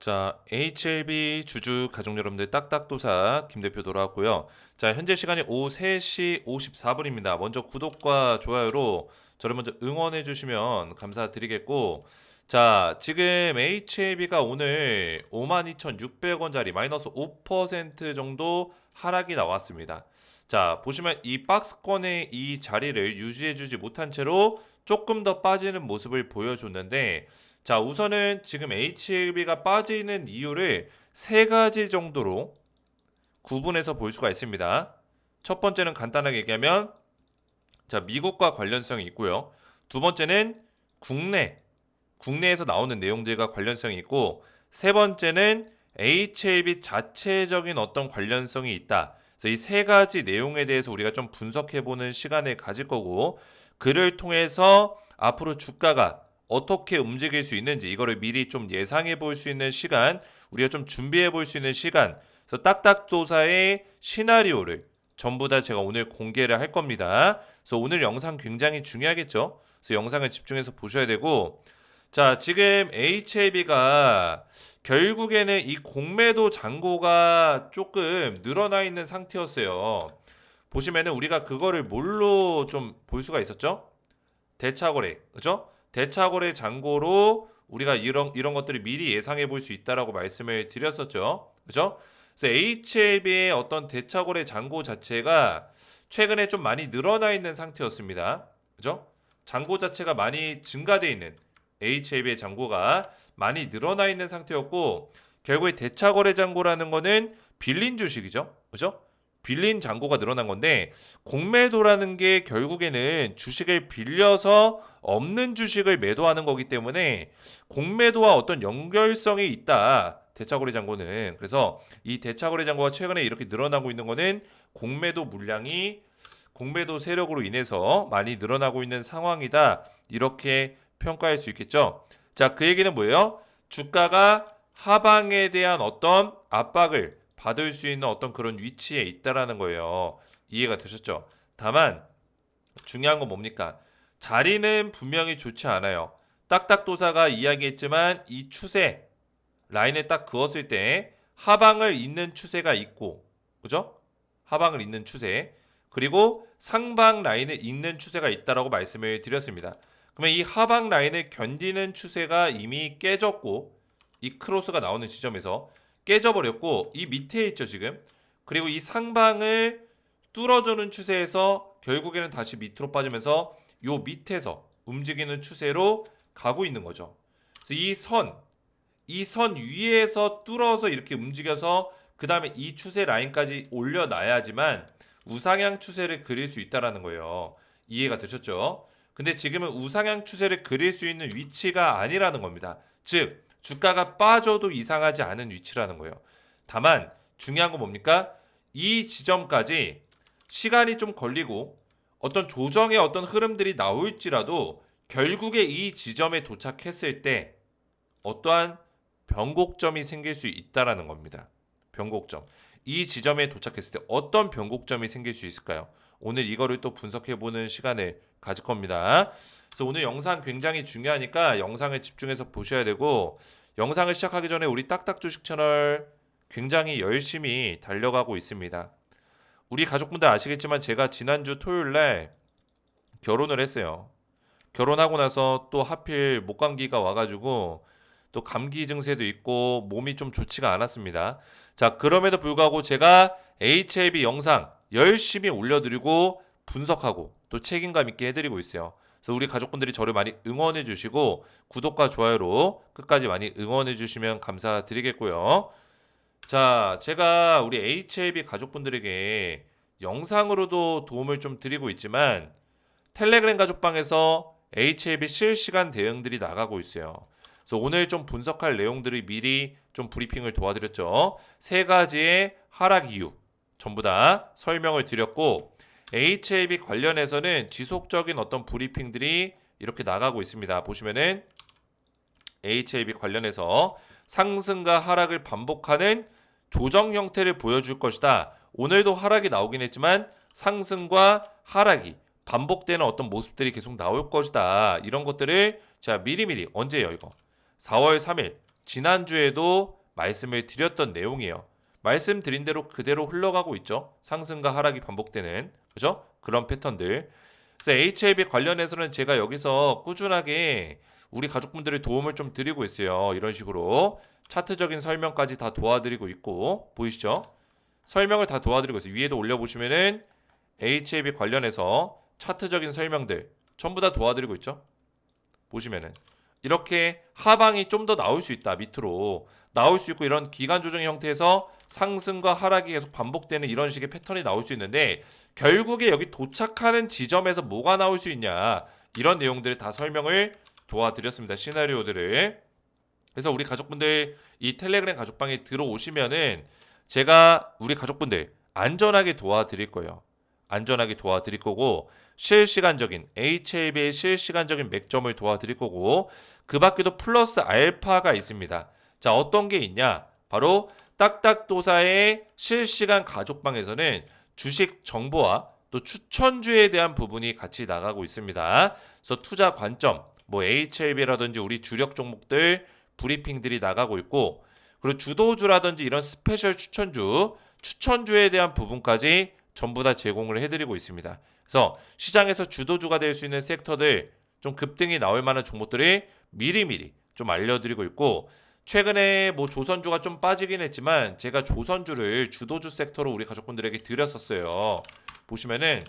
자, HLB 주주 가족 여러분들 딱딱도사 김 대표 돌아왔고요. 자, 현재 시간이 오후 3시 54분입니다. 먼저 구독과 좋아요로 저를 먼저 응원해 주시면 감사드리겠고, 자, 지금 HLB가 오늘 52,600원짜리 마이너스 5% 정도 하락이 나왔습니다. 자, 보시면 이 박스권의 이 자리를 유지해 주지 못한 채로 조금 더 빠지는 모습을 보여줬는데, 자, 우선은 지금 HLB가 빠지는 이유를 세 가지 정도로 구분해서 볼 수가 있습니다. 첫 번째는 간단하게 얘기하면, 자, 미국과 관련성이 있고요. 두 번째는 국내에서 나오는 내용들과 관련성이 있고, 세 번째는 HLB 자체적인 어떤 관련성이 있다. 그래서 이 세 가지 내용에 대해서 우리가 좀 분석해보는 시간을 가질 거고, 그를 통해서 앞으로 주가가 어떻게 움직일 수 있는지 이거를 미리 좀 예상해 볼 수 있는 시간, 우리가 좀 준비해 볼 수 있는 시간, 그래서 딱딱도사의 시나리오를 전부 다 제가 오늘 공개를 할 겁니다. 그래서 오늘 영상 굉장히 중요하겠죠. 그래서 영상을 집중해서 보셔야 되고, 자, 지금 HLB가 결국에는 이 공매도 잔고가 조금 늘어나 있는 상태였어요. 보시면은 우리가 그거를 뭘로 좀 볼 수가 있었죠? 대차거래, 그죠? 대차거래 잔고로 우리가 이런 것들을 미리 예상해 볼 수 있다라고 말씀을 드렸었죠, 그죠? 그래서 HLB의 어떤 대차거래 잔고 자체가 최근에 좀 많이 늘어나 있는 상태였습니다, 그죠? 잔고 자체가 많이 증가돼 있는 HLB의 잔고가 많이 늘어나 있는 상태였고, 결국에 대차거래 잔고라는 거는 빌린 주식이죠, 그죠? 빌린 잔고가 늘어난 건데, 공매도라는 게 결국에는 주식을 빌려서 없는 주식을 매도하는 거기 때문에 공매도와 어떤 연결성이 있다. 대차거래 잔고는. 그래서 이 대차거래 잔고가 최근에 이렇게 늘어나고 있는 거는 공매도 물량이 공매도 세력으로 인해서 많이 늘어나고 있는 상황이다. 이렇게 평가할 수 있겠죠. 자, 그 얘기는 뭐예요? 주가가 하방에 대한 어떤 압박을 받을 수 있는 어떤 그런 위치에 있다라는 거예요. 이해가 되셨죠? 다만 중요한 건 뭡니까? 자리는 분명히 좋지 않아요. 딱딱도사가 이야기했지만 이 추세 라인을 딱 그었을 때 하방을 잇는 추세가 있고, 그죠? 하방을 잇는 추세, 그리고 상방 라인을 잇는 추세가 있다라고 말씀을 드렸습니다. 그러면 이 하방 라인을 견디는 추세가 이미 깨졌고, 이 크로스가 나오는 지점에서 깨져버렸고, 이 밑에 있죠 지금. 그리고 이 상방을 뚫어주는 추세에서 결국에는 다시 밑으로 빠지면서 요 밑에서 움직이는 추세로 가고 있는 거죠. 그래서 이 선 위에서 뚫어서 이렇게 움직여서 그 다음에 이 추세 라인까지 올려놔야지만 우상향 추세를 그릴 수 있다라는 거예요. 이해가 되셨죠? 근데 지금은 우상향 추세를 그릴 수 있는 위치가 아니라는 겁니다. 즉 주가가 빠져도 이상하지 않은 위치라는 거예요. 다만 중요한 건 뭡니까? 이 지점까지 시간이 좀 걸리고 어떤 조정의 어떤 흐름들이 나올지라도 결국에 이 지점에 도착했을 때 어떠한 변곡점이 생길 수 있다라는 겁니다. 변곡점. 이 지점에 도착했을 때 어떤 변곡점이 생길 수 있을까요? 오늘 이거를 또 분석해보는 시간을 가질 겁니다. 그래서 오늘 영상 굉장히 중요하니까 영상을 집중해서 보셔야 되고, 영상을 시작하기 전에 우리 딱딱 주식 채널 굉장히 열심히 달려가고 있습니다. 우리 가족분들 아시겠지만 제가 지난주 토요일날 결혼을 했어요. 결혼하고 나서 또 하필 목감기가 와가지고 또 감기 증세도 있고 몸이 좀 좋지가 않았습니다. 자, 그럼에도 불구하고 제가 HLB 영상 열심히 올려드리고 분석하고 또 책임감 있게 해드리고 있어요. 그래서 우리 가족분들이 저를 많이 응원해 주시고 구독과 좋아요로 끝까지 많이 응원해 주시면 감사드리겠고요. 자, 제가 우리 HLB 가족분들에게 영상으로도 도움을 좀 드리고 있지만 텔레그램 가족방에서 HLB 실시간 대응들이 나가고 있어요. 그래서 오늘 좀 분석할 내용들을 미리 좀 브리핑을 도와드렸죠. 세 가지의 하락 이유 전부 다 설명을 드렸고, HLB 관련해서는 지속적인 어떤 브리핑들이 이렇게 나가고 있습니다. 보시면은 HLB 관련해서 상승과 하락을 반복하는 조정 형태를 보여줄 것이다. 오늘도 하락이 나오긴 했지만 상승과 하락이 반복되는 어떤 모습들이 계속 나올 것이다. 이런 것들을 제가 미리미리 언제예요 이거? 4월 3일 지난주에도 말씀을 드렸던 내용이에요. 말씀드린 대로 그대로 흘러가고 있죠. 상승과 하락이 반복되는 그죠? 그런 패턴들. 그래서 HLB 관련해서는 제가 여기서 꾸준하게 우리 가족분들의 도움을 좀 드리고 있어요. 이런 식으로 차트적인 설명까지 다 도와드리고 있고 보이시죠? 설명을 다 도와드리고 있어요. 위에도 올려보시면은 HLB 관련해서 차트적인 설명들 전부 다 도와드리고 있죠. 보시면은 이렇게 하방이 좀 더 나올 수 있다. 밑으로 나올 수 있고 이런 기간 조정의 형태에서 상승과 하락이 계속 반복되는 이런 식의 패턴이 나올 수 있는데 결국에 여기 도착하는 지점에서 뭐가 나올 수 있냐 이런 내용들을 다 설명을 도와드렸습니다. 시나리오들을. 그래서 우리 가족분들 이 텔레그램 가족방에 들어오시면은 제가 우리 가족분들 안전하게 도와드릴 거예요. 안전하게 도와드릴 거고 실시간적인 HLB의 실시간적인 맥점을 도와드릴 거고 그 밖에도 플러스 알파가 있습니다. 자, 어떤 게 있냐? 바로 딱딱도사의 실시간 가족방에서는 주식 정보와 또 추천주에 대한 부분이 같이 나가고 있습니다. 그래서 투자 관점, 뭐 HLB라든지 우리 주력 종목들 브리핑들이 나가고 있고 그리고 주도주라든지 이런 스페셜 추천주에 대한 부분까지 전부 다 제공을 해드리고 있습니다. 그래서 시장에서 주도주가 될 수 있는 섹터들 좀 급등이 나올 만한 종목들을 미리미리 좀 알려드리고 있고 최근에 뭐 조선주가 좀 빠지긴 했지만 제가 조선주를 주도주 섹터로 우리 가족분들에게 드렸었어요. 보시면은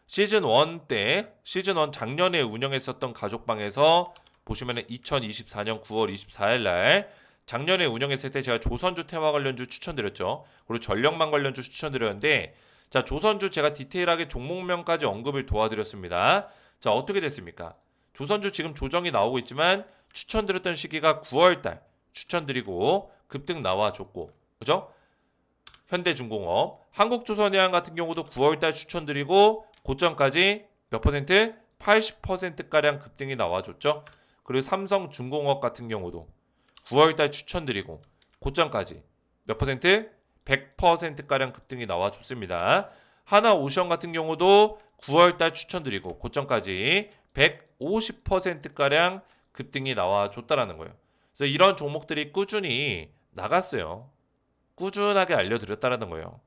시즌 1 작년에 운영했었던 가족방에서 보시면은 2024년 9월 24일 날 작년에 운영했을 때 제가 조선주 테마 관련주 추천드렸죠. 그리고 전력망 관련주 추천드렸는데 자, 조선주 제가 디테일하게 종목명까지 언급을 도와드렸습니다. 자, 어떻게 됐습니까? 조선주 지금 조정이 나오고 있지만 추천드렸던 시기가 9월달 추천드리고 급등 나와줬고 그죠? 현대중공업, 한국조선해양 같은 경우도 9월달 추천드리고 고점까지 몇 퍼센트? 80%가량 급등이 나와줬죠. 그리고 삼성중공업 같은 경우도 9월달 추천드리고 고점까지 몇 퍼센트? 100%가량 급등이 나와줬습니다. 하나오션 같은 경우도 9월달 추천드리고 고점까지 150%가량 급등이 나와줬다라는 거예요. 그래서 이런 종목들이 꾸준히 나갔어요. 꾸준하게 알려드렸다라는 거예요.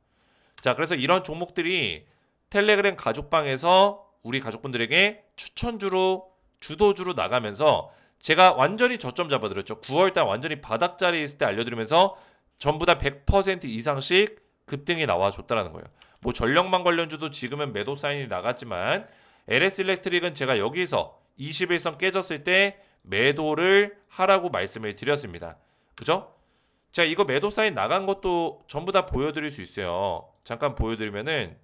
자, 그래서 이런 종목들이 텔레그램 가족방에서 우리 가족분들에게 추천주로 주도주로 나가면서 제가 완전히 저점 잡아드렸죠. 9월달 완전히 바닥자리에 있을 때 알려드리면서 전부 다 100% 이상씩 급등이 나와줬다라는 거예요. 뭐 전력망 관련주도 지금은 매도 사인이 나갔지만 LS 일렉트릭은 제가 여기서 21선 깨졌을 때 매도를 하라고 말씀을 드렸습니다. 그죠? 자, 이거 매도 사인 나간 것도 전부 다 보여드릴 수 있어요. 잠깐 보여드리면은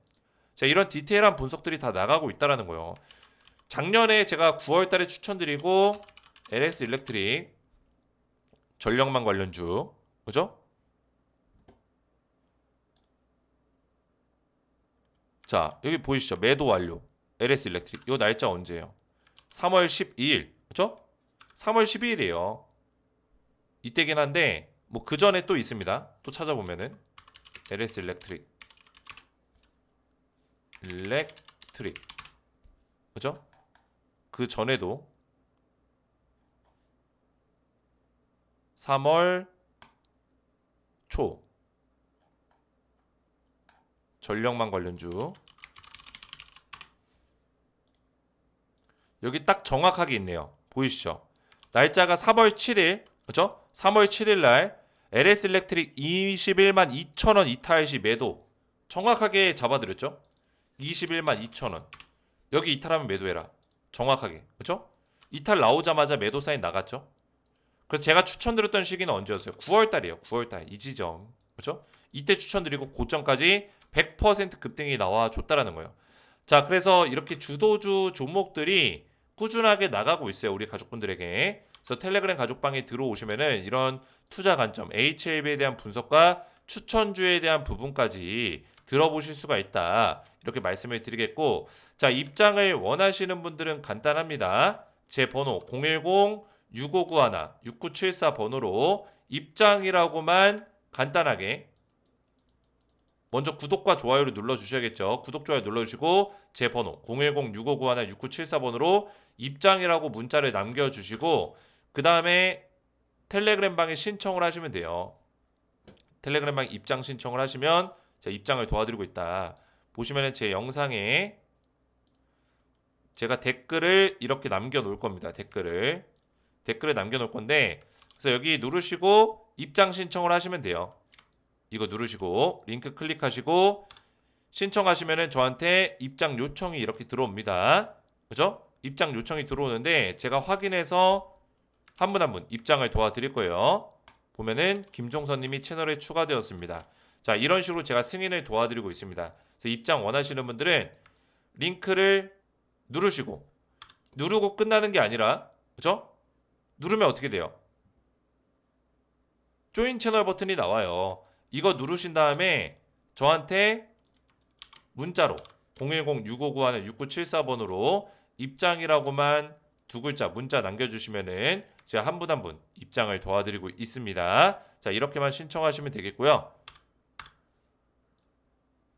자, 이런 디테일한 분석들이 다 나가고 있다라는 거예요. 작년에 제가 9월달에 추천드리고 LS 일렉트릭 전력망 관련주 그죠? 자, 여기 보이시죠? 매도 완료. LS 일렉트릭. 이 날짜 언제예요? 3월 12일. 그죠? 3월 12일이에요. 이때긴 한데 뭐 그 전에 또 있습니다. 또 찾아보면은 LS 일렉트릭. 그죠? 그 전에도 3월 초 전력망 관련주 여기 딱 정확하게 있네요. 보이시죠? 날짜가 3월 7일 그죠? 3월 7일 날 LS 일렉트릭 21만 2천원 이탈 시 매도 정확하게 잡아드렸죠? 21만 2천원 여기 이탈하면 매도해라. 정확하게 그죠? 이탈 나오자마자 매도 사인 나갔죠? 그래서 제가 추천드렸던 시기는 언제였어요? 9월달이에요. 9월달 이 지점 그죠? 이때 추천드리고 고점까지 100% 급등이 나와줬다라는 거예요. 자, 그래서 이렇게 주도주 종목들이 꾸준하게 나가고 있어요. 우리 가족분들에게. 그래서 텔레그램 가족방에 들어오시면은 이런 투자 관점, HLB에 대한 분석과 추천주에 대한 부분까지 들어보실 수가 있다. 이렇게 말씀을 드리겠고, 자, 입장을 원하시는 분들은 간단합니다. 제 번호 010-6591-6974 번호로 입장이라고만 간단하게 먼저 구독과 좋아요를 눌러주셔야겠죠. 구독, 좋아요 눌러주시고 제 번호 010-6591-6974번으로 입장이라고 문자를 남겨주시고 그 다음에 텔레그램 방에 신청을 하시면 돼요. 텔레그램 방 입장 신청을 하시면 제가 입장을 도와드리고 있다. 보시면은 제 영상에 제가 댓글을 이렇게 남겨 놓을 겁니다. 댓글을 남겨 놓을 건데, 그래서 여기 누르시고 입장 신청을 하시면 돼요. 이거 누르시고 링크 클릭하시고 신청하시면은 저한테 입장 요청이 이렇게 들어옵니다. 그죠? 입장 요청이 들어오는데 제가 확인해서 한 분 한 분 입장을 도와드릴 거예요. 보면은 김종선님이 채널에 추가되었습니다. 자, 이런 식으로 제가 승인을 도와드리고 있습니다. 그래서 입장 원하시는 분들은 링크를 누르고 끝나는 게 아니라, 그죠? 누르면 어떻게 돼요? 조인 채널 버튼이 나와요. 이거 누르신 다음에 저한테 문자로 010-6591-6974번으로 입장이라고만 두 글자 문자 남겨주시면은 제가 한 분 한 분 입장을 도와드리고 있습니다. 자, 이렇게만 신청하시면 되겠고요.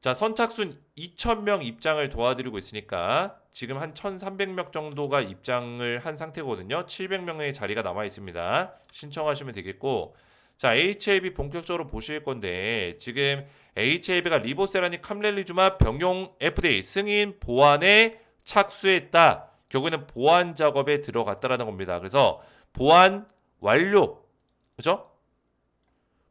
자, 선착순 2,000명 입장을 도와드리고 있으니까 지금 한 1,300명 정도가 입장을 한 상태거든요. 700명의 자리가 남아 있습니다. 신청하시면 되겠고, 자, HAB 본격적으로 보실 건데 지금 HAB가 리보세라닌 캄렐리주마 병용 FDA 승인 보완에 착수했다. 결국에는 보완 작업에 들어갔다라는 겁니다. 그래서 보완 완료, 그죠?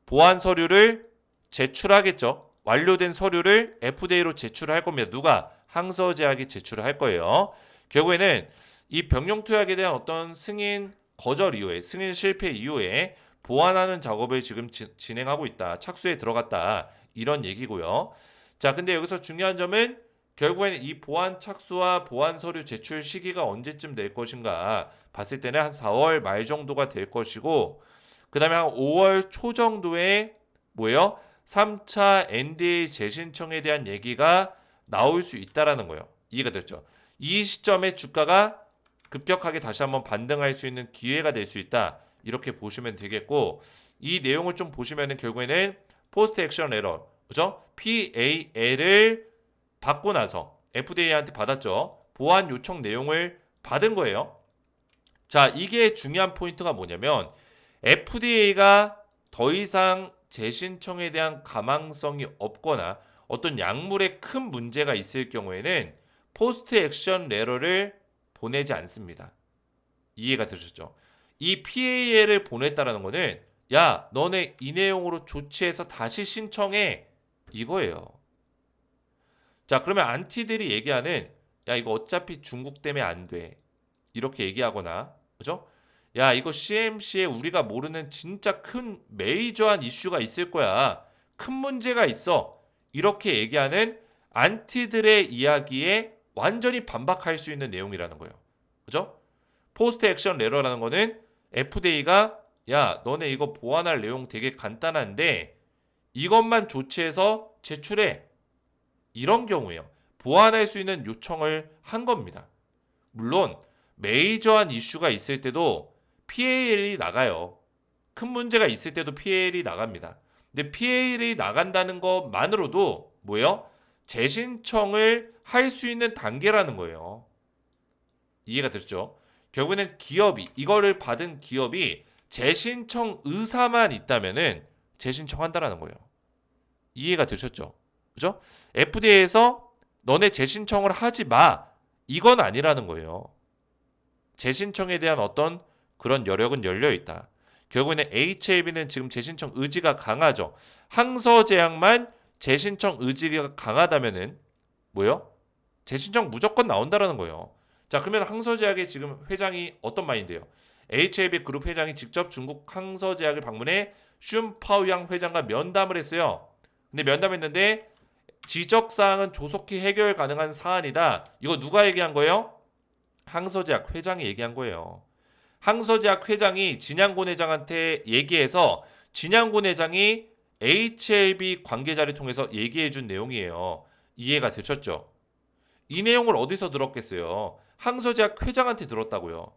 보완 서류를 제출하겠죠. 완료된 서류를 FDA로 제출할 겁니다. 누가? 항서제약이 제출을 할 거예요. 결국에는 이 병용투약에 대한 어떤 승인 거절 이후에, 승인 실패 이후에 보완하는 작업을 지금 진행하고 있다. 착수에 들어갔다. 이런 얘기고요. 자, 근데 여기서 중요한 점은 결국에는 이 보완 착수와 보완 서류 제출 시기가 언제쯤 될 것인가 봤을 때는 한 4월 말 정도가 될 것이고, 그 다음에 한 5월 초 정도에 뭐예요? 3차 NDA 재신청에 대한 얘기가 나올 수 있다라는 거예요. 이해가 됐죠? 이 시점에 주가가 급격하게 다시 한번 반등할 수 있는 기회가 될 수 있다. 이렇게 보시면 되겠고, 이 내용을 좀 보시면은 결국에는 포스트 액션 에러, 그죠? PAL을 받고 나서 FDA한테 받았죠. 보완 요청 내용을 받은 거예요. 자, 이게 중요한 포인트가 뭐냐면 FDA가 더 이상 재신청에 대한 가망성이 없거나 어떤 약물에 큰 문제가 있을 경우에는 포스트 액션 레터를 보내지 않습니다. 이해가 되셨죠? 이 PAL을 보냈다라는 거는 야, 너네 이 내용으로 조치해서 다시 신청해, 이거예요. 자, 그러면 안티들이 얘기하는 야, 이거 어차피 중국 때문에 안 돼, 이렇게 얘기하거나, 그죠? 야, 이거 CMC에 우리가 모르는 진짜 큰 메이저한 이슈가 있을 거야, 큰 문제가 있어, 이렇게 얘기하는 안티들의 이야기에 완전히 반박할 수 있는 내용이라는 거예요. 그죠? 포스트 액션 레터라는 거는 FDA가 야, 너네 이거 보완할 내용 되게 간단한데 이것만 조치해서 제출해, 이런 경우에요. 보완할 수 있는 요청을 한 겁니다. 물론 메이저한 이슈가 있을 때도 PAL이 나가요. 큰 문제가 있을 때도 PAL이 나갑니다. 근데 PAL이 나간다는 것만으로도 뭐예요? 재신청을 할 수 있는 단계라는 거예요. 이해가 되셨죠? 결국에는 기업이, 이거를 받은 기업이 재신청 의사만 있다면은 재신청한다라는 거예요. 이해가 되셨죠? 그죠? FDA에서 너네 재신청을 하지 마, 이건 아니라는 거예요. 재신청에 대한 어떤 그런 여력은 열려 있다. 결국에는 HAB는 지금 재신청 의지가 강하죠. 항서제약만 재신청 의지가 강하다면은 뭐요? 재신청 무조건 나온다라는 거예요. 자, 그러면 항서제약의 지금 회장이 어떤 마인드예요? HAB 그룹 회장이 직접 중국 항서제약을 방문해 슌파오양 회장과 면담을 했어요. 근데 면담했는데 지적사항은 조속히 해결 가능한 사안이다. 이거 누가 얘기한 거예요? 항서제약 회장이 얘기한 거예요. 항서제약 회장이 진양곤 회장한테 얘기해서 진양곤 회장이 HAB 관계자를 통해서 얘기해 준 내용이에요. 이해가 되셨죠? 이 내용을 어디서 들었겠어요? 항서제약 회장한테 들었다고요.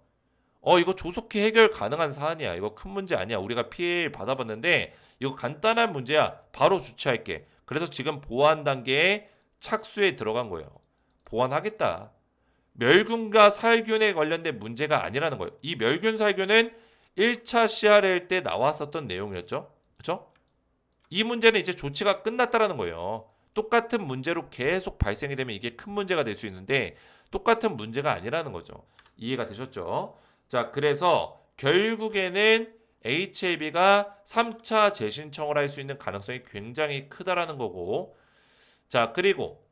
이거 조속히 해결 가능한 사안이야. 이거 큰 문제 아니야. 우리가 피해를 받아봤는데 이거 간단한 문제야. 바로 조치할게. 그래서 지금 보완 단계에 착수에 들어간 거예요. 보완하겠다. 멸균과 살균에 관련된 문제가 아니라는 거예요. 이 멸균 살균은 1차 CRL 때 나왔었던 내용이었죠. 그렇죠? 이 문제는 이제 조치가 끝났다라는 거예요. 똑같은 문제로 계속 발생이 되면 이게 큰 문제가 될 수 있는데 똑같은 문제가 아니라는 거죠. 이해가 되셨죠? 자, 그래서 결국에는 HLB가 3차 재신청을 할 수 있는 가능성이 굉장히 크다라는 거고, 자, 그리고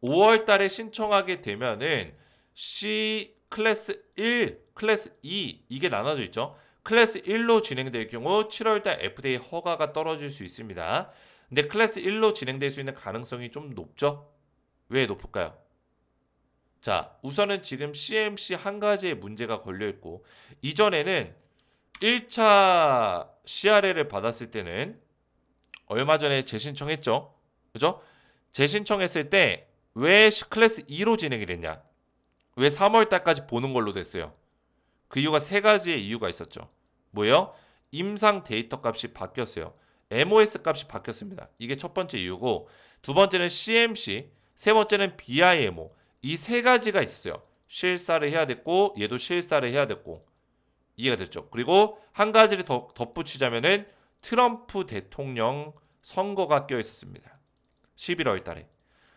5월 달에 신청하게 되면은 C 클래스 1, 클래스 2 이게 나눠져 있죠. 클래스 1로 진행될 경우 7월 달 FDA 허가가 떨어질 수 있습니다. 근데 클래스 1로 진행될 수 있는 가능성이 좀 높죠? 왜 높을까요? 자, 우선은 지금 CMC 한 가지의 문제가 걸려 있고, 이전에는 1차 CRL을 받았을 때는 얼마 전에 재신청했죠. 그죠? 재신청했을 때 왜 클래스 2로 진행이 됐냐? 왜 3월 달까지 보는 걸로 됐어요? 그 이유가 세 가지의 이유가 있었죠. 뭐예요? 임상 데이터 값이 바뀌었어요. MOS 값이 바뀌었습니다. 이게 첫 번째 이유고, 두 번째는 CMC, 세 번째는 BIMO. 이 세 가지가 있었어요. 실사를 해야 됐고, 얘도 실사를 해야 됐고. 이해가 됐죠? 그리고 한 가지를 더 덧붙이자면은 트럼프 대통령 선거가 껴 있었습니다. 11월 달에.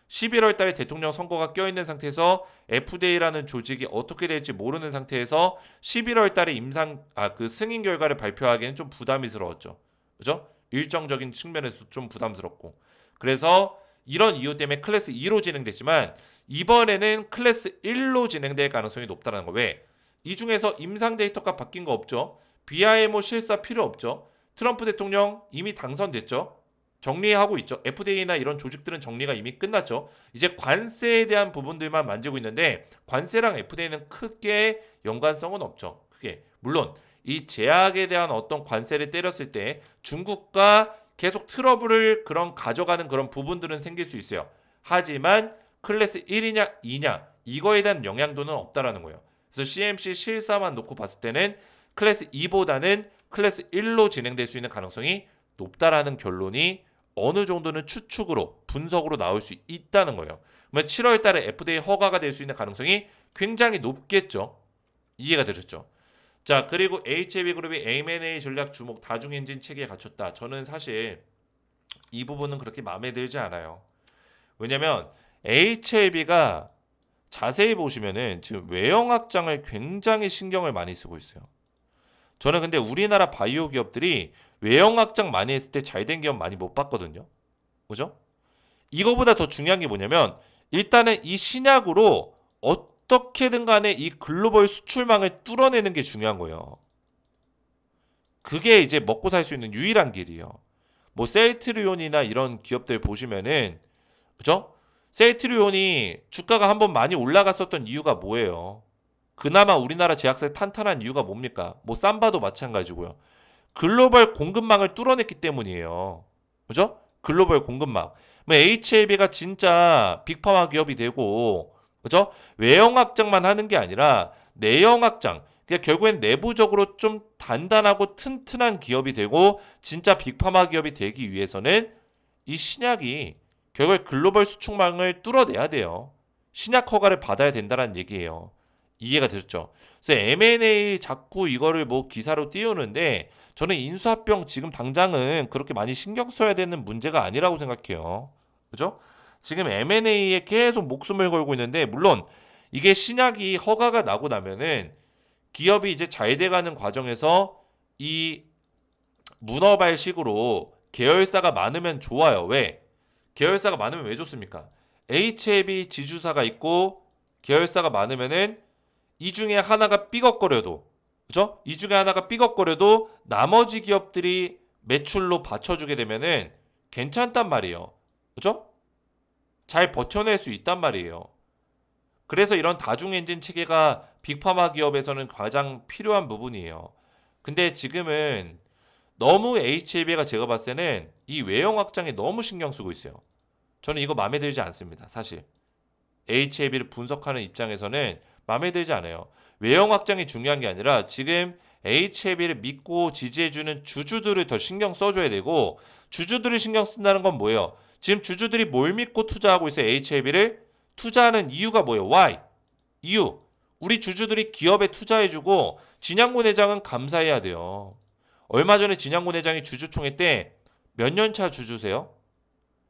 11월 달에 대통령 선거가 껴있는 상태에서 FDA라는 조직이 어떻게 될지 모르는 상태에서 11월 달에 그 승인 결과를 발표하기에는 좀 부담스러웠죠. 그죠? 일정적인 측면에서 좀 부담스럽고. 그래서 이런 이유 때문에 클래스 2로 진행됐지만 이번에는 클래스 1로 진행될 가능성이 높다는 거. 왜? 이 중에서 임상 데이터가 바뀐 거 없죠. BIMO 실사 필요 없죠. 트럼프 대통령 이미 당선됐죠. 정리하고 있죠. FDA나 이런 조직들은 정리가 이미 끝났죠. 이제 관세에 대한 부분들만 만지고 있는데 관세랑 FDA는 크게 연관성은 없죠. 크게. 물론 이 제약에 대한 어떤 관세를 때렸을 때 중국과 계속 트러블을 그런 가져가는 그런 부분들은 생길 수 있어요. 하지만 클래스 1이냐 2냐 이거에 대한 영향도는 없다라는 거예요. 그래서 CMC 실사만 놓고 봤을 때는 클래스 2보다는 클래스 1로 진행될 수 있는 가능성이 높다라는 결론이 어느 정도는 추측으로 분석으로 나올 수 있다는 거예요. 그러면 7월 달에 FDA 허가가 될 수 있는 가능성이 굉장히 높겠죠. 이해가 되셨죠? 자, 그리고 HLB 그룹이 M&A 전략 주목 다중 엔진 체계에 갖췄다. 저는 사실 이 부분은 그렇게 마음에 들지 않아요. 왜냐면 HLB가 자세히 보시면은 지금 외형 확장을 굉장히 신경을 많이 쓰고 있어요. 저는 근데 우리나라 바이오 기업들이 외형 확장 많이 했을 때 잘 된 기업 많이 못 봤거든요. 그죠? 이거보다 더 중요한 게 뭐냐면 일단은 이 신약으로 어떻게든 간에 이 글로벌 수출망을 뚫어내는 게 중요한 거예요. 그게 이제 먹고 살 수 있는 유일한 길이에요. 뭐 셀트리온이나 이런 기업들 보시면은 그죠? 셀트리온이 주가가 한번 많이 올라갔었던 이유가 뭐예요? 그나마 우리나라 제약사에 탄탄한 이유가 뭡니까? 뭐 삼바도 마찬가지고요. 글로벌 공급망을 뚫어냈기 때문이에요. 그죠? 글로벌 공급망. 뭐 HLB가 진짜 빅파마 기업이 되고, 그죠? 외형 확장만 하는 게 아니라 내형 확장. 그러니까 결국엔 내부적으로 좀 단단하고 튼튼한 기업이 되고 진짜 빅파마 기업이 되기 위해서는 이 신약이 결국 글로벌 수출망을 뚫어내야 돼요. 신약 허가를 받아야 된다는 얘기예요. 이해가 되셨죠? 그래서 M&A 자꾸 이거를 뭐 기사로 띄우는데 저는 인수합병 지금 당장은 그렇게 많이 신경 써야 되는 문제가 아니라고 생각해요. 그죠? 지금 M&A에 계속 목숨을 걸고 있는데 물론 이게 신약이 허가가 나고 나면은 기업이 이제 잘 돼가는 과정에서 이 문어발식으로 계열사가 많으면 좋아요. 왜? 계열사가 많으면 왜 좋습니까? HLB 지주사가 있고 계열사가 많으면은 이 중에 하나가 삐걱거려도 그죠? 이 중에 하나가 삐걱거려도 나머지 기업들이 매출로 받쳐주게 되면은 괜찮단 말이에요. 그죠? 잘 버텨낼 수 있단 말이에요. 그래서 이런 다중 엔진 체계가 빅파마 기업에서는 가장 필요한 부분이에요. 근데 지금은 너무 HLB가 제가 봤을 때는 이 외형 확장에 너무 신경 쓰고 있어요. 저는 이거 마음에 들지 않습니다. 사실. HLB를 분석하는 입장에서는 마음에 들지 않아요. 외형 확장이 중요한 게 아니라 지금 HLB를 믿고 지지해주는 주주들을 더 신경 써줘야 되고 주주들이 신경 쓴다는 건 뭐예요? 지금 주주들이 뭘 믿고 투자하고 있어요? HLB를 투자하는 이유가 뭐예요? Why? 이유. 우리 주주들이 기업에 투자해주고 진양곤 회장은 감사해야 돼요. 얼마 전에 진양곤 회장이 주주총회 때 몇 년 차 주주세요?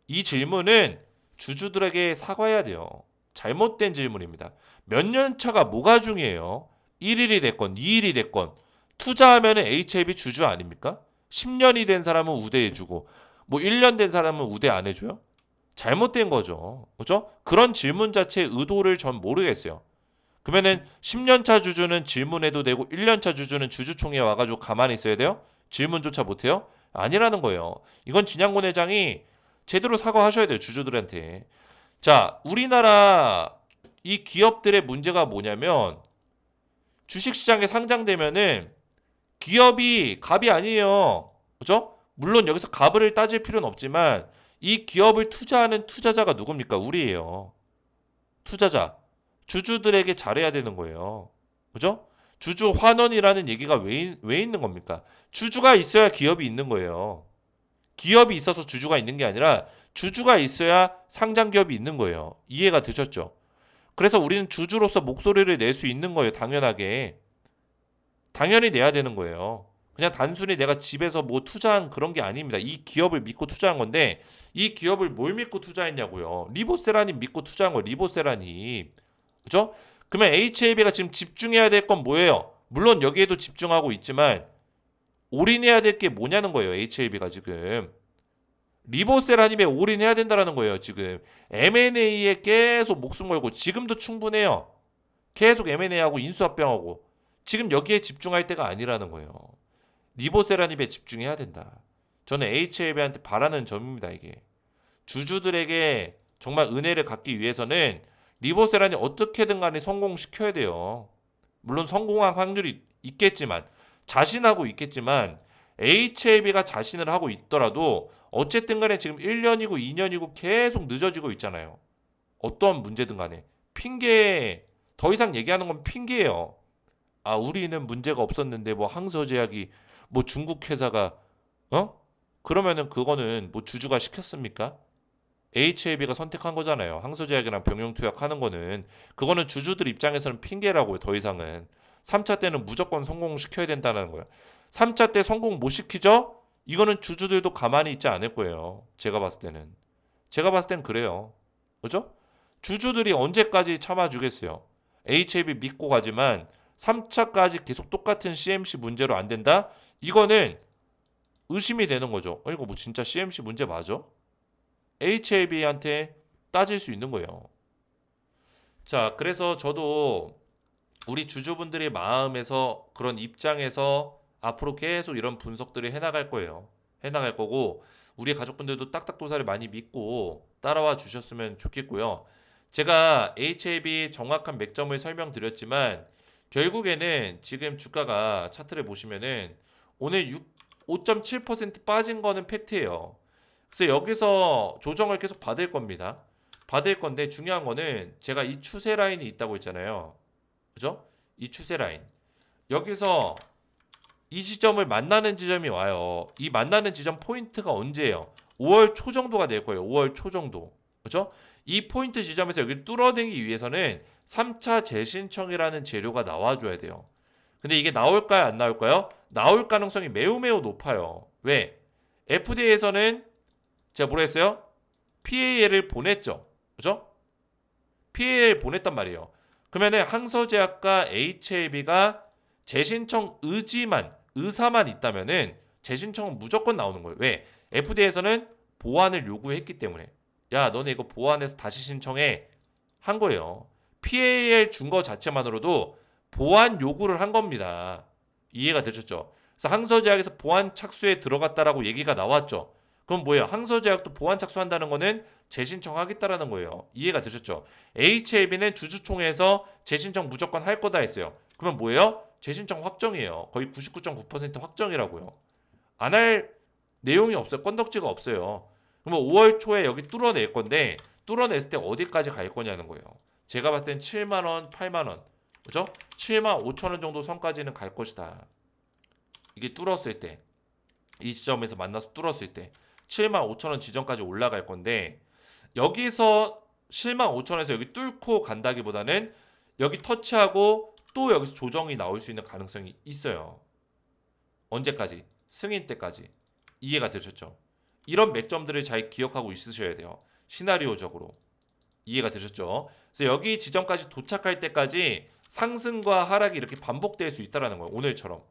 이 질문은 주주들에게 사과해야 돼요. 잘못된 질문입니다. 몇 년 차가 뭐가 중요해요? 1일이 됐건 2일이 됐건 투자하면 HLB 주주 아닙니까? 10년이 된 사람은 우대해주고 뭐 1년 된 사람은 우대 안 해줘요? 잘못된 거죠. 그죠? 그런 질문 자체의 의도를 전 모르겠어요. 그러면은 10년 차 주주는 질문해도 되고 1년 차 주주는 주주총회에 와가지고 가만히 있어야 돼요? 질문조차 못해요? 아니라는 거예요. 이건 진양곤 회장이 제대로 사과하셔야 돼요. 주주들한테. 자, 우리나라 이 기업들의 문제가 뭐냐면 주식시장에 상장되면은 기업이 갑이 아니에요. 그죠? 물론 여기서 갑을 따질 필요는 없지만 이 기업을 투자하는 투자자가 누굽니까? 우리예요. 투자자. 주주들에게 잘해야 되는 거예요. 그죠? 주주 환원이라는 얘기가 왜 있는 겁니까? 주주가 있어야 기업이 있는 거예요. 기업이 있어서 주주가 있는 게 아니라 주주가 있어야 상장 기업이 있는 거예요. 이해가 되셨죠? 그래서 우리는 주주로서 목소리를 낼 수 있는 거예요. 당연하게. 당연히 내야 되는 거예요. 그냥 단순히 내가 집에서 뭐 투자한 그런 게 아닙니다. 이 기업을 믿고 투자한 건데 이 기업을 뭘 믿고 투자했냐고요. 리보세라님 믿고 투자한 거예요. 리보세라님. 그죠? 그러면 HAB가 지금 집중해야 될 건 뭐예요? 물론 여기에도 집중하고 있지만 올인해야 될 게 뭐냐는 거예요. HAB가 지금. 리보세라님에 올인해야 된다는 거예요. 지금. M&A에 계속 목숨 걸고 지금도 충분해요. 계속 M&A하고 인수합병하고 지금 여기에 집중할 때가 아니라는 거예요. 리보세라님에 집중해야 된다. 저는 HAB한테 바라는 점입니다. 이게. 주주들에게 정말 은혜를 갖기 위해서는 리보세라님 어떻게든 간에 성공시켜야 돼요. 물론 성공한 확률이 있겠지만 자신하고 있겠지만 HLB가 자신을 하고 있더라도 어쨌든 간에 지금 1년이고 2년이고 계속 늦어지고 있잖아요. 어떤 문제든 간에. 핑계 더 이상 얘기하는 건 핑계예요. 아, 우리는 문제가 없었는데 뭐 항서제약이 뭐 중국 회사가 그러면은 그거는 뭐 주주가 시켰습니까? HLB가 선택한 거잖아요. 항소제약이랑 병용투약하는 거는 그거는 주주들 입장에서는 핑계라고요. 더 이상은 3차 때는 무조건 성공시켜야 된다는 거예요. 3차 때 성공 못 시키죠? 이거는 주주들도 가만히 있지 않을 거예요. 제가 봤을 땐 그래요. 그죠? 주주들이 언제까지 참아주겠어요. HLB 믿고 가지만 3차까지 계속 똑같은 CMC 문제로 안 된다? 이거는 의심이 되는 거죠. 이거 뭐 진짜 CMC 문제 맞아? HLB한테 따질 수 있는 거예요. 자, 그래서 저도 우리 주주분들의 마음에서 그런 입장에서 앞으로 계속 이런 분석들을 해나갈 거예요. 해나갈 거고 우리 가족분들도 딱딱도사를 많이 믿고 따라와 주셨으면 좋겠고요. 제가 HLB 정확한 맥점을 설명드렸지만 결국에는 지금 주가가 차트를 보시면은 오늘 5.7% 빠진 거는 팩트예요. 그래서 여기서 조정을 계속 받을 겁니다. 받을 건데 중요한 거는 제가 이 추세 라인이 있다고 했잖아요. 그죠? 이 추세 라인. 여기서 이 지점을 만나는 지점이 와요. 이 만나는 지점 포인트가 언제예요? 5월 초 정도가 될 거예요. 5월 초 정도. 그죠? 이 포인트 지점에서 여기 뚫어내기 위해서는 3차 재신청이라는 재료가 나와줘야 돼요. 근데 이게 나올까요? 안 나올까요? 나올 가능성이 매우 매우 높아요. 왜? FDA에서는 제가 뭐라 했어요? PAL을 보냈죠. 그죠? PAL 보냈단 말이에요. 그러면은 항서제약과 HLB가 재신청 의사만 있다면은 재신청은 무조건 나오는 거예요. 왜? FDA에서는 보완을 요구했기 때문에. 야, 너네 이거 보완해서 다시 신청해. 한 거예요. PAL 준 거 자체만으로도 보완 요구를 한 겁니다. 이해가 되셨죠? 그래서 항서제약에서 보완 착수에 들어갔다라고 얘기가 나왔죠. 그럼 뭐예요? 항서제약도 보완 착수한다는 거는 재신청하겠다라는 거예요. 이해가 되셨죠? HLB는 주주총회에서 재신청 무조건 할 거다 했어요. 그러면 뭐예요? 재신청 확정이에요. 거의 99.9% 확정이라고요. 안 할 내용이 없어요. 건덕지가 없어요. 그러면 5월 초에 여기 뚫어낼 건데 뚫어냈을 때 어디까지 갈 거냐는 거예요. 제가 봤을 땐 7만 원, 8만 원. 그죠? 7만 5천 원 정도 선까지는 갈 것이다. 이게 뚫었을 때. 이 지점에서 만나서 뚫었을 때 7만 5천 원 지점까지 올라갈 건데 여기서 7만 5천 원에서 여기 뚫고 간다기보다는 여기 터치하고 또 여기서 조정이 나올 수 있는 가능성이 있어요. 언제까지? 승인 때까지. 이해가 되셨죠? 이런 맥점들을 잘 기억하고 있으셔야 돼요. 시나리오적으로. 이해가 되셨죠? 그래서 여기 지점까지 도착할 때까지 상승과 하락이 이렇게 반복될 수 있다는 거예요. 오늘처럼.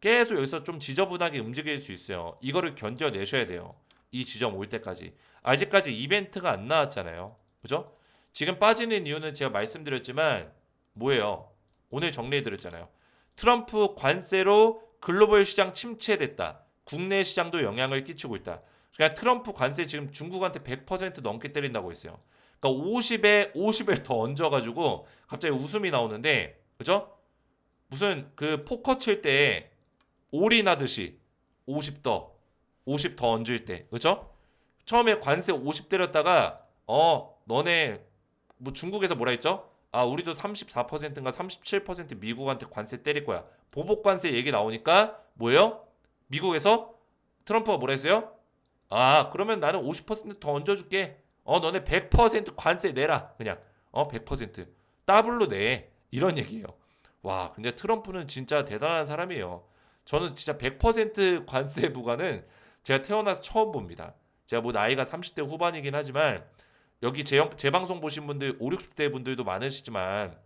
계속 여기서 좀 지저분하게 움직일 수 있어요. 이거를 견뎌내셔야 돼요. 이 지점 올 때까지. 아직까지 이벤트가 안 나왔잖아요. 그죠? 지금 빠지는 이유는 제가 말씀드렸지만 뭐예요? 오늘 정리해드렸잖아요. 트럼프 관세로 글로벌 시장 침체됐다. 국내 시장도 영향을 끼치고 있다. 그러니까 트럼프 관세 지금 중국한테 100% 넘게 때린다고 했어요. 그러니까 50에 더 얹어가지고 갑자기 웃음이 나오는데, 그죠? 무슨 그 포커 칠 때 올인하듯이 50 더 얹을 때, 그죠? 처음에 관세 50 때렸다가 너네 뭐 중국에서 뭐라 했죠? 아, 우리도 34%인가 37% 미국한테 관세 때릴 거야. 보복 관세 얘기 나오니까 뭐예요? 미국에서 트럼프가 뭐라 했어요? 아, 그러면 나는 50%더 얹어줄게. 너네 100% 관세 내라. 그냥 100% 더블로 내. 이런 얘기예요. 와, 근데 트럼프는 진짜 대단한 사람이에요. 저는 진짜 100% 관세 부과는 제가 태어나서 처음 봅니다. 제가 뭐 나이가 30대 후반이긴 하지만 여기 제 방송 보신 분들 5, 60대 분들도 많으시지만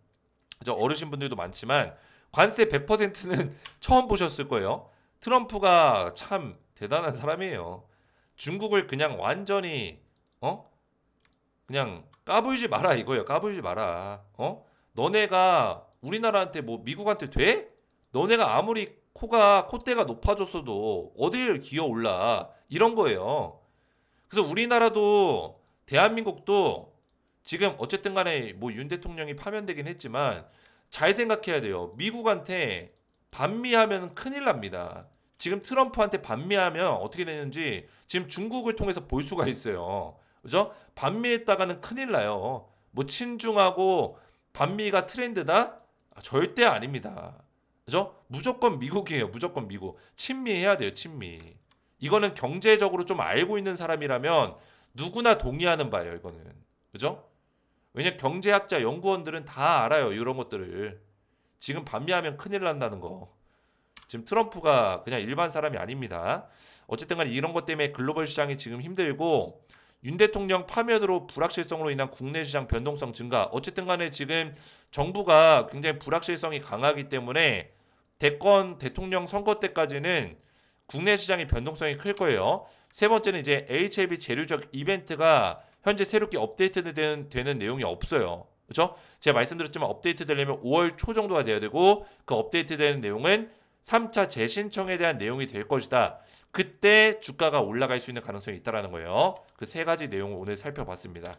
저 어르신 분들도 많지만 관세 100%는 처음 보셨을 거예요. 트럼프가 참 대단한 사람이에요. 중국을 그냥 완전히 어? 그냥 까불지 마라 이거예요. 까불지 마라. 너네가 우리나라한테 뭐 미국한테 돼? 너네가 아무리 콧대가 높아졌어도 어딜 기어 올라 이런 거예요. 그래서 우리나라도 대한민국도 지금 어쨌든 간에 뭐 윤 대통령이 파면되긴 했지만 잘 생각해야 돼요. 미국한테 반미하면 큰일 납니다. 지금 트럼프한테 반미하면 어떻게 되는지 지금 중국을 통해서 볼 수가 있어요. 그죠? 반미했다가는 큰일 나요. 뭐 친중하고 반미가 트렌드다? 절대 아닙니다. 그죠? 무조건 미국이에요. 무조건 미국. 친미해야 돼요. 친미. 이거는 경제적으로 좀 알고 있는 사람이라면 누구나 동의하는 바예요. 이거는. 그죠? 왜냐 경제학자 연구원들은 다 알아요. 이런 것들을. 지금 반미하면 큰일 난다는 거. 지금 트럼프가 그냥 일반 사람이 아닙니다. 어쨌든 간에 이런 것 때문에 글로벌 시장이 지금 힘들고 윤 대통령 파면으로 불확실성으로 인한 국내 시장 변동성 증가. 어쨌든 간에 지금 정부가 굉장히 불확실성이 강하기 때문에 대통령 선거 때까지는 국내 시장의 변동성이 클 거예요. 세 번째는 이제 HLB 재료적 이벤트가 현재 새롭게 되는 내용이 없어요. 그렇죠? 제가 말씀드렸지만 업데이트 되려면 5월 초 정도가 돼야 되고 그 업데이트 되는 내용은 3차 재신청에 대한 내용이 될 것이다. 그때 주가가 올라갈 수 있는 가능성이 있다라는 거예요. 그 세 가지 내용을 오늘 살펴봤습니다.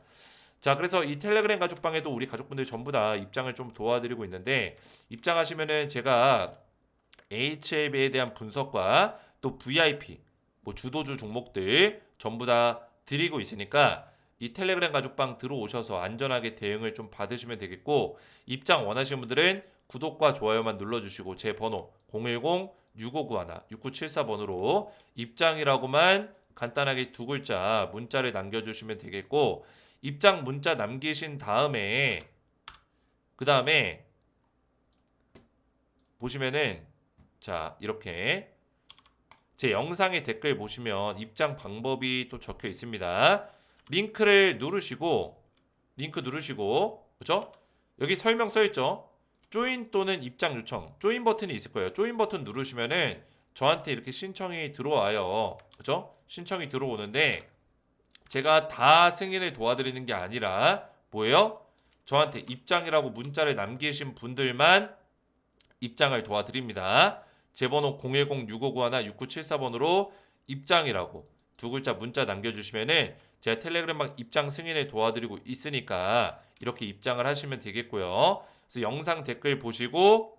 자, 그래서 이 텔레그램 가족방에도 우리 가족분들 전부 다 입장을 좀 도와드리고 있는데 입장하시면은 제가 HLB에 대한 분석과 또 VIP, 뭐 주도주 종목들 전부 다 드리고 있으니까 이 텔레그램 가족방 들어오셔서 안전하게 대응을 좀 받으시면 되겠고 입장 원하시는 분들은 구독과 좋아요만 눌러주시고 제 번호 010-6591-6974번으로 입장이라고만 간단하게 두 글자 문자를 남겨주시면 되겠고 입장 문자 남기신 다음에 그 다음에 보시면은 자 이렇게 제 영상의 댓글 보시면 입장 방법이 또 적혀 있습니다. 링크 누르시고 그죠? 여기 설명 써 있죠? 조인 또는 입장 요청 조인 버튼이 있을 거예요. 조인 버튼 누르시면은 저한테 이렇게 신청이 들어와요. 그죠? 신청이 들어오는데 제가 다 승인을 도와드리는 게 아니라 뭐예요? 저한테 입장이라고 문자를 남기신 분들만 입장을 도와드립니다. 제 번호 010-6591-6974번으로 입장이라고 두 글자 문자 남겨주시면은 제가 텔레그램방 입장 승인을 도와드리고 있으니까 이렇게 입장을 하시면 되겠고요. 그래서 영상 댓글 보시고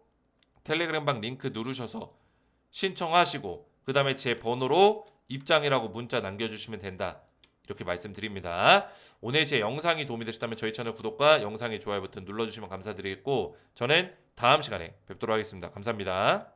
텔레그램방 링크 누르셔서 신청하시고 그 다음에 제 번호로 입장이라고 문자 남겨주시면 된다. 이렇게 말씀드립니다. 오늘 제 영상이 도움이 되셨다면 저희 채널 구독과 영상의 좋아요 버튼 눌러주시면 감사드리겠고 저는 다음 시간에 뵙도록 하겠습니다. 감사합니다.